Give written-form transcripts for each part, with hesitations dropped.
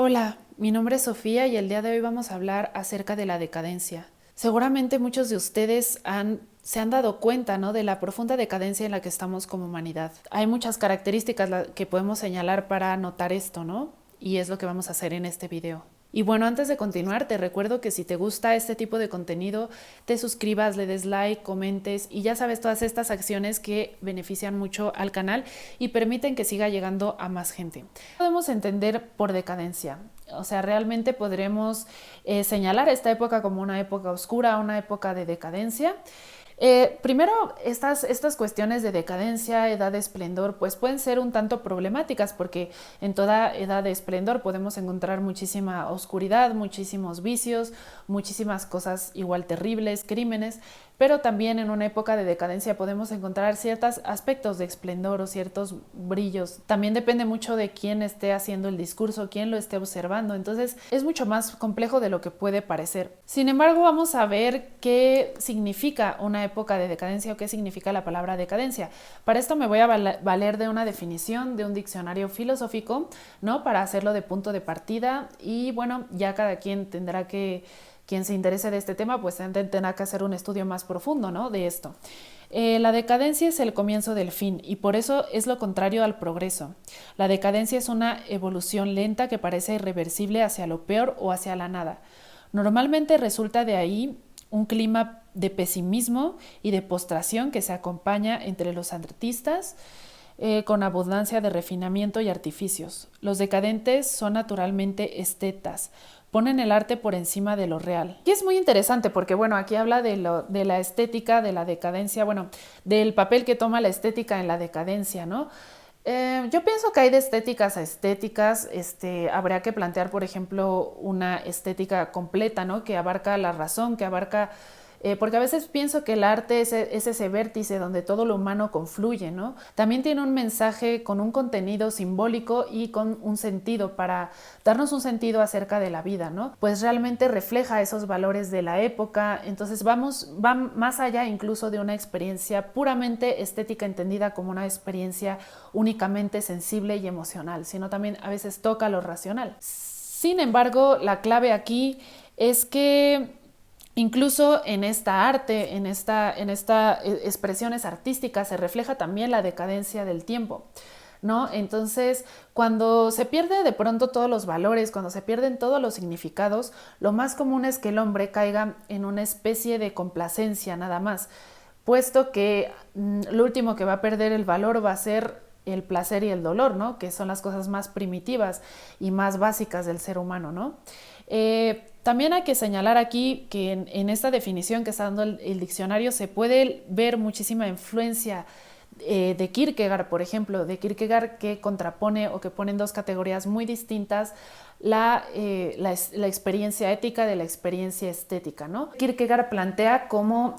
Hola, mi nombre es Sofía y el día de hoy vamos a hablar acerca de la decadencia. Seguramente muchos de ustedes se han dado cuenta, ¿no?, de la profunda decadencia en la que estamos como humanidad. Hay muchas características que podemos señalar para notar esto, ¿no? Y es lo que vamos a hacer en este video. Y bueno, antes de continuar, te recuerdo que si te gusta este tipo de contenido, te suscribas, le des like, comentes y ya sabes, todas estas acciones que benefician mucho al canal y permiten que siga llegando a más gente. Podemos entender por decadencia. O sea, realmente podremos señalar esta época como una época oscura, una época de decadencia. Primero, estas cuestiones de decadencia, edad de esplendor, pues pueden ser un tanto problemáticas porque en toda edad de esplendor podemos encontrar muchísima oscuridad, muchísimos vicios, muchísimas cosas igual terribles, crímenes, pero también en una época de decadencia podemos encontrar ciertos aspectos de esplendor o ciertos brillos. También depende mucho de quién esté haciendo el discurso, quién lo esté observando, entonces es mucho más complejo de lo que puede parecer. Sin embargo, vamos a ver qué significa una época de decadencia o qué significa la palabra decadencia. Para esto me voy a valer de una definición de un diccionario filosófico, ¿no?, para hacerlo de punto de partida y bueno, ya cada quien tendrá que, quien se interese de este tema, pues tendrá que hacer un estudio más profundo, ¿no?, de esto. La decadencia es el comienzo del fin y por eso es lo contrario al progreso. La decadencia es una evolución lenta que parece irreversible hacia lo peor o hacia la nada. Normalmente resulta de ahí un clima de pesimismo y de postración que se acompaña entre los artistas con abundancia de refinamiento y artificios. Los decadentes son naturalmente estetas, ponen el arte por encima de lo real. Y es muy interesante porque, bueno, aquí habla de la estética, de la decadencia, bueno, del papel que toma la estética en la decadencia, ¿no? Yo pienso que hay de estéticas a estéticas. Habría que plantear, por ejemplo, una estética completa, ¿no?, que abarca la razón, que abarca porque a veces pienso que el arte es ese vértice donde todo lo humano confluye, ¿no? También tiene un mensaje con un contenido simbólico y con un sentido para darnos un sentido acerca de la vida, ¿no? Pues realmente refleja esos valores de la época, entonces va más allá incluso de una experiencia puramente estética entendida como una experiencia únicamente sensible y emocional, sino también a veces toca lo racional. Sin embargo, la clave aquí es que incluso en esta arte, en esta expresiones artísticas, se refleja también la decadencia del tiempo, ¿no? Entonces, cuando se pierde de pronto todos los valores, cuando se pierden todos los significados, lo más común es que el hombre caiga en una especie de complacencia nada más, puesto que lo último que va a perder el valor va a ser el placer y el dolor, ¿no?, que son las cosas más primitivas y más básicas del ser humano, ¿no? También hay que señalar aquí que en esta definición que está dando el diccionario se puede ver muchísima influencia de Kierkegaard, por ejemplo, de Kierkegaard, que contrapone o que pone en dos categorías muy distintas la experiencia ética de la experiencia estética, ¿no? Kierkegaard plantea como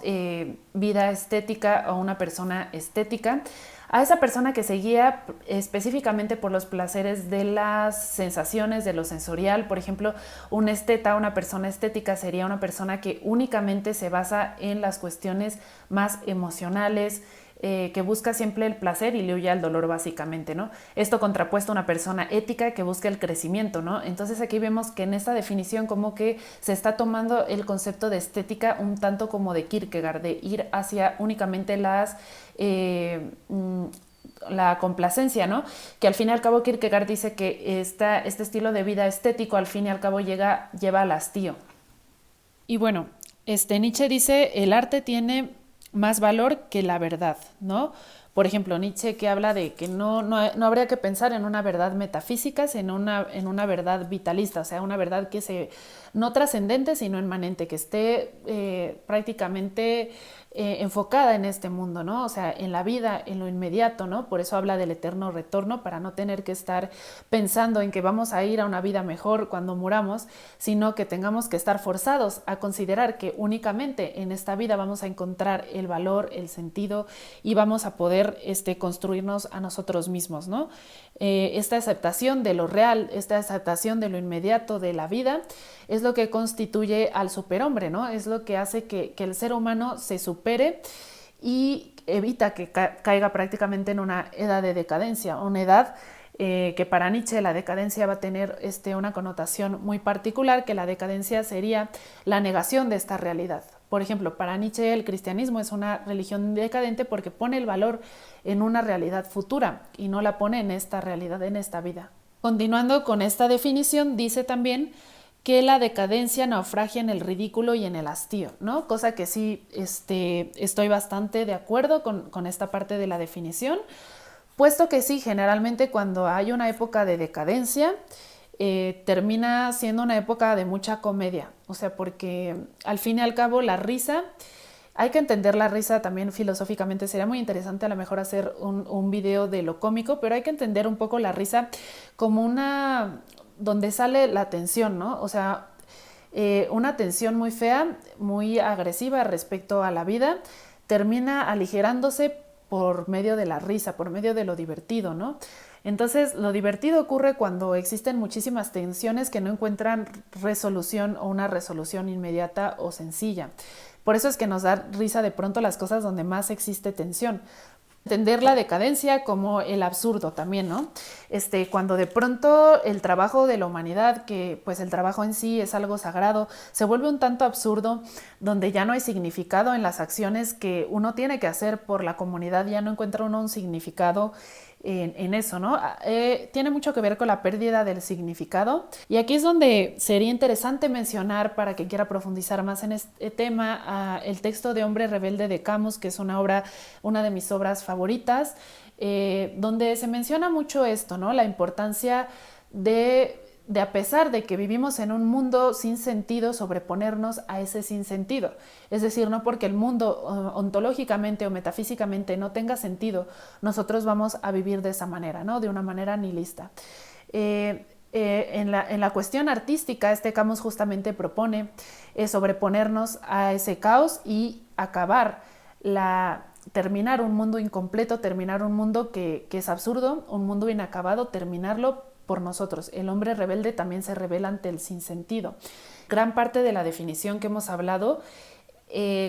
vida estética o una persona estética a esa persona que se guía específicamente por los placeres de las sensaciones, de lo sensorial. Por ejemplo, un esteta, una persona estética sería una persona que únicamente se basa en las cuestiones más emocionales, que busca siempre el placer y le huye al dolor, básicamente, ¿no? Esto contrapuesto a una persona ética que busca el crecimiento, ¿no? Entonces aquí vemos que en esta definición como que se está tomando el concepto de estética un tanto como de Kierkegaard, de ir hacia únicamente la complacencia, ¿no? Que al fin y al cabo Kierkegaard dice que este estilo de vida estético al fin y al cabo lleva al hastío. Y bueno, Nietzsche dice, el arte tiene más valor que la verdad, ¿no? Por ejemplo, Nietzsche, que habla de que no habría que pensar en una verdad metafísica, sino en una verdad vitalista, o sea, una verdad que no trascendente, sino inmanente, que esté prácticamente enfocada en este mundo, ¿no? O sea, en la vida, en lo inmediato, ¿no? Por eso habla del eterno retorno, para no tener que estar pensando en que vamos a ir a una vida mejor cuando muramos, sino que tengamos que estar forzados a considerar que únicamente en esta vida vamos a encontrar el valor, el sentido y vamos a poder construirnos a nosotros mismos, ¿no? Esta aceptación de lo real, esta aceptación de lo inmediato de la vida es lo que constituye al superhombre, ¿no? Es lo que hace que el ser humano se supere y evita que caiga prácticamente en una edad de decadencia, una edad que para Nietzsche la decadencia va a tener una connotación muy particular, que la decadencia sería la negación de esta realidad. Por ejemplo, para Nietzsche el cristianismo es una religión decadente porque pone el valor en una realidad futura y no la pone en esta realidad, en esta vida. Continuando con esta definición, dice también que la decadencia naufragia en el ridículo y en el hastío, ¿no? Cosa que sí estoy bastante de acuerdo con esta parte de la definición, puesto que sí, generalmente cuando hay una época de decadencia, termina siendo una época de mucha comedia, o sea, porque al fin y al cabo la risa, hay que entender la risa también filosóficamente, sería muy interesante a lo mejor hacer un video de lo cómico, pero hay que entender un poco la risa como donde sale la tensión, ¿no? O sea, una tensión muy fea, muy agresiva respecto a la vida, termina aligerándose por medio de la risa, por medio de lo divertido, ¿no? Entonces, lo divertido ocurre cuando existen muchísimas tensiones que no encuentran resolución o una resolución inmediata o sencilla. Por eso es que nos da risa de pronto las cosas donde más existe tensión. Entender la decadencia como el absurdo también, ¿no? Cuando de pronto el trabajo de la humanidad, que pues el trabajo en sí es algo sagrado, se vuelve un tanto absurdo, donde ya no hay significado en las acciones que uno tiene que hacer por la comunidad, ya no encuentra uno un significado en eso, ¿no? Tiene mucho que ver con la pérdida del significado, y aquí es donde sería interesante mencionar, para quien quiera profundizar más en este tema, el texto de Hombre Rebelde de Camus, que es una de mis obras favoritas, donde se menciona mucho esto, ¿no? La importancia de a pesar de que vivimos en un mundo sin sentido, sobreponernos a ese sinsentido. Es decir, no porque el mundo ontológicamente o metafísicamente no tenga sentido, nosotros vamos a vivir de esa manera, ¿no? De una manera nihilista. En la cuestión artística, Camus justamente propone sobreponernos a ese caos y terminar un mundo incompleto, terminar un mundo que es absurdo, un mundo inacabado, terminarlo por nosotros. El hombre rebelde también se rebela ante el sinsentido. Gran parte de la definición que hemos hablado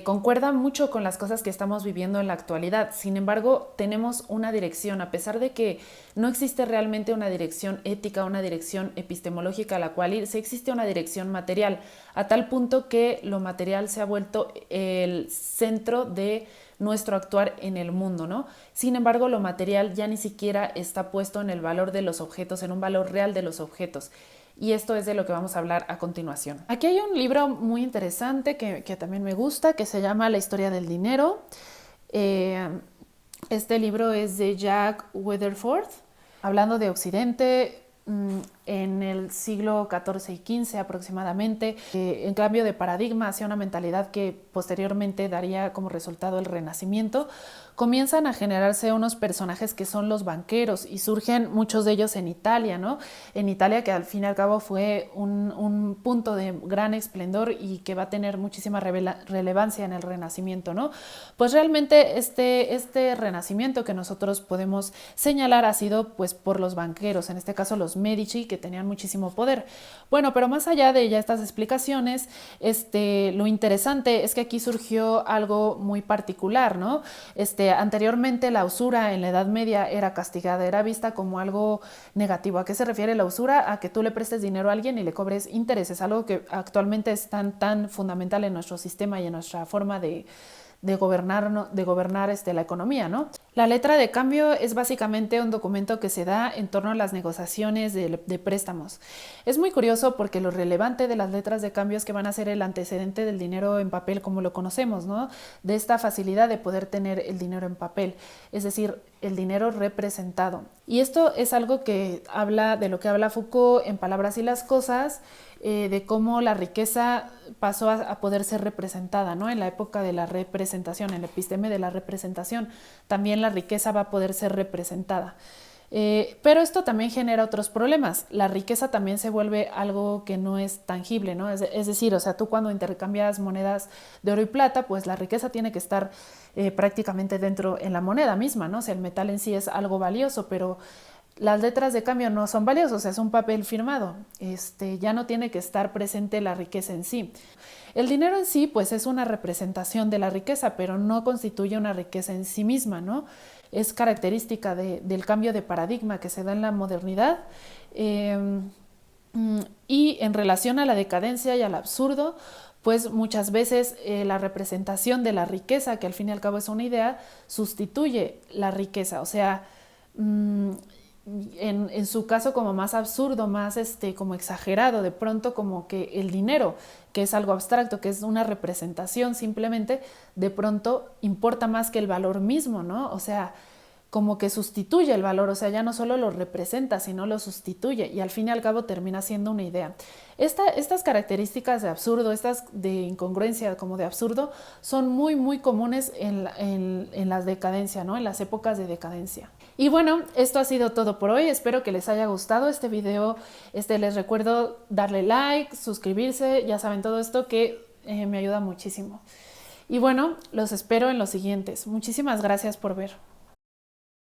concuerda mucho con las cosas que estamos viviendo en la actualidad. Sin embargo, tenemos una dirección, a pesar de que no existe realmente una dirección ética, una dirección epistemológica a la cual ir, sí existe una dirección material, a tal punto que lo material se ha vuelto el centro de nuestro actuar en el mundo, ¿no? Sin embargo, lo material ya ni siquiera está puesto en el valor de los objetos, en un valor real de los objetos. Y esto es de lo que vamos a hablar a continuación. Aquí hay un libro muy interesante que también me gusta, que se llama La historia del dinero. Este libro es de Jack Weatherford, hablando de Occidente en el siglo XIV y XV aproximadamente, en cambio de paradigma hacia una mentalidad que posteriormente daría como resultado el Renacimiento. Comienzan a generarse unos personajes que son los banqueros, y surgen muchos de ellos en Italia, ¿no? En Italia, que al fin y al cabo fue un punto de gran esplendor y que va a tener muchísima relevancia en el Renacimiento, ¿no? Pues realmente este Renacimiento que nosotros podemos señalar ha sido pues por los banqueros, en este caso los Medici, que tenían muchísimo poder. Bueno, pero más allá de ya estas explicaciones, lo interesante es que aquí surgió algo muy particular, ¿no? Anteriormente la usura en la Edad Media era castigada, era vista como algo negativo. ¿A qué se refiere la usura? A que tú le prestes dinero a alguien y le cobres intereses, algo que actualmente es tan fundamental en nuestro sistema y en nuestra forma de gobernar la economía, ¿no? La letra de cambio es básicamente un documento que se da en torno a las negociaciones de préstamos. Es muy curioso porque lo relevante de las letras de cambio es que van a ser el antecedente del dinero en papel como lo conocemos, ¿no? De esta facilidad de poder tener el dinero en papel, es decir, el dinero representado. Y esto es algo que habla de lo que habla Foucault en Palabras y las Cosas, de cómo la riqueza pasó a poder ser representada, ¿no? En la época de la representación, en la episteme de la representación, también la riqueza va a poder ser representada. Pero esto también genera otros problemas. La riqueza también se vuelve algo que no es tangible, ¿no? Es decir, o sea, tú cuando intercambias monedas de oro y plata, pues la riqueza tiene que estar prácticamente dentro en la moneda misma, ¿no? O sea, el metal en sí es algo valioso, pero las letras de cambio no son valiosas, o sea, es un papel firmado. Ya no tiene que estar presente la riqueza en sí. El dinero en sí, pues es una representación de la riqueza, pero no constituye una riqueza en sí misma, ¿no? es característica del cambio de paradigma que se da en la modernidad. Y en relación a la decadencia y al absurdo, pues muchas veces la representación de la riqueza, que al fin y al cabo es una idea, sustituye la riqueza. O sea, en su caso como más absurdo, más como exagerado, de pronto como que el dinero, que es algo abstracto, que es una representación simplemente, de pronto importa más que el valor mismo, ¿no? O sea, como que sustituye el valor, o sea, ya no solo lo representa, sino lo sustituye y al fin y al cabo termina siendo una idea. Estas características de absurdo, estas de incongruencia como de absurdo, son muy, muy comunes en la decadencia, ¿no? En las épocas de decadencia. Y bueno, esto ha sido todo por hoy. Espero que les haya gustado este video. Les recuerdo darle like, suscribirse, ya saben todo esto que me ayuda muchísimo. Y bueno, los espero en los siguientes. Muchísimas gracias por ver.